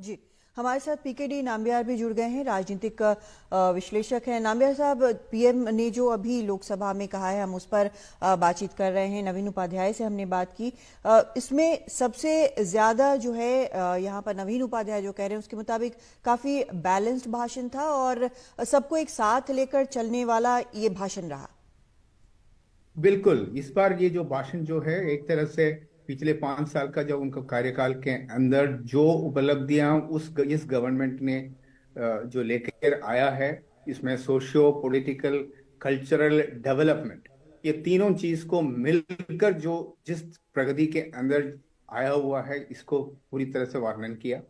जी, हमारे साथ पीकेडी नाम्बियार भी जुड़ गए हैं, राजनीतिक विश्लेषक हैं। नाम्बियार साहब, पीएम ने जो अभी लोकसभा में कहा है, हम उस पर बातचीत कर रहे हैं। नवीन उपाध्याय से हमने बात की। इसमें सबसे ज्यादा जो है यहाँ पर नवीन उपाध्याय जो कह रहे हैं उसके मुताबिक काफी बैलेंस्ड भाषण था और सबको एक साथ लेकर चलने वाला ये भाषण रहा। बिल्कुल। इस बार ये जो भाषण जो है एक तरह से पिछले 5 साल का जो उनका कार्यकाल के अंदर जो उपलब्धियां इस गवर्नमेंट ने जो लेकर आया है, इसमें सोशियो पॉलिटिकल कल्चरल डेवलपमेंट, ये तीनों चीज को मिलकर जो जिस प्रगति के अंदर आया हुआ है, इसको पूरी तरह से वर्णन किया।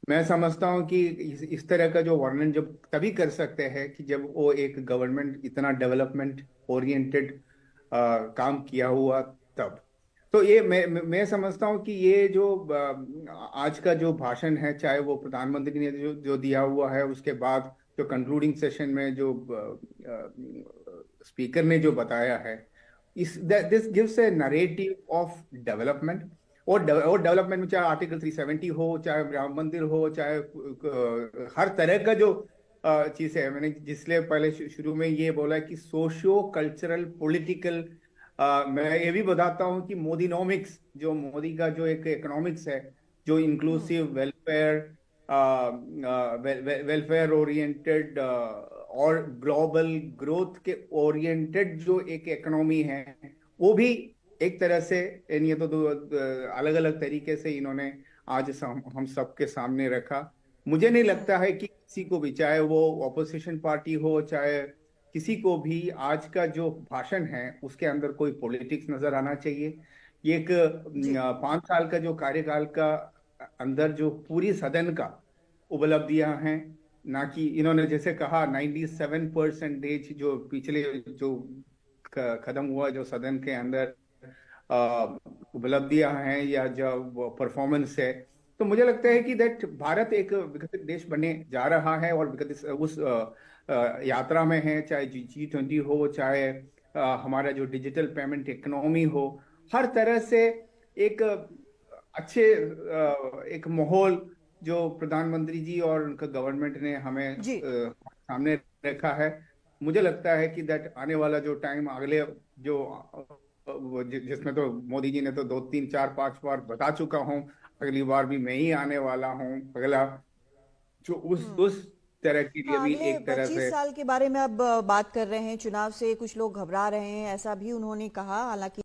मैं समझता हूँ कि इस तरह का जो वर्णन जब तभी कर सकते हैं कि जब वो एक गवर्नमेंट इतना डेवलपमेंट ओरिएंटेड काम किया हुआ तब। तो ये मैं समझता हूँ कि ये जो आज का जो भाषण है, चाहे वो प्रधानमंत्री ने जो जो दिया हुआ है, उसके बाद जो कंक्लूडिंग सेशन में जो स्पीकर ने जो बताया है, इस this gives A narrative of development. और डेवलपमेंट में चाहे आर्टिकल 370 हो, चाहे राम मंदिर हो, चाहे हर तरह का जो चीज है। मैंने जिसलिए पहले शुरू में ये बोला कि सोशियो कल्चरल पॉलिटिकल, मैं ये भी बताता हूँ कि मोदीनोमिक्स, जो मोदी का जो एक इकोनॉमिक्स है, जो इंक्लूसिव वेलफेयर वेलफेयर ओरिएंटेड और ग्लोबल ग्रोथ के ओरिएंटेड जो एक इकोनॉमी है, वो भी एक तरह से, ये तो दो अलग अलग तरीके से इन्होंने आज हम सबके सामने रखा। मुझे नहीं लगता है कि किसी को भी, चाहे वो ऑपोजिशन पार्टी हो, चाहे किसी को भी, आज का जो भाषण है उसके अंदर कोई पॉलिटिक्स नजर आना चाहिए। ये एक जी। 5 साल का जो कार्यकाल का अंदर जो पूरी सदन का उपलब्धियां हैं, ना कि इन्होंने जैसे कहा 97% जो पिछले जो खत्म हुआ जो सदन के अंदर उपलब्धियां हैं या जो परफॉर्मेंस है। तो मुझे लगता है कि दैट भारत एक विकसित देश बनने जा रहा है और विकसित उस यात्रा में है, चाहे G20 हो, चाहे हमारा जो डिजिटल पेमेंट इकोनॉमी हो। हर तरह से एक अच्छे एक माहौल जो प्रधानमंत्री जी और उनका गवर्नमेंट ने हमें जी। सामने रखा है। मुझे लगता है कि दैट आने वाला जो टाइम, अगले जो जिसमें तो मोदी जी ने तो 2 3 4 5 बार बता चुका हूँ, अगली बार भी मैं ही आने वाला हूँ अगला, जो उस तरह के लिए हाँ, भी अगले एक तरह 25 से। साल के बारे में अब बात कर रहे हैं। चुनाव से कुछ लोग घबरा रहे हैं, ऐसा भी उन्होंने कहा। हालांकि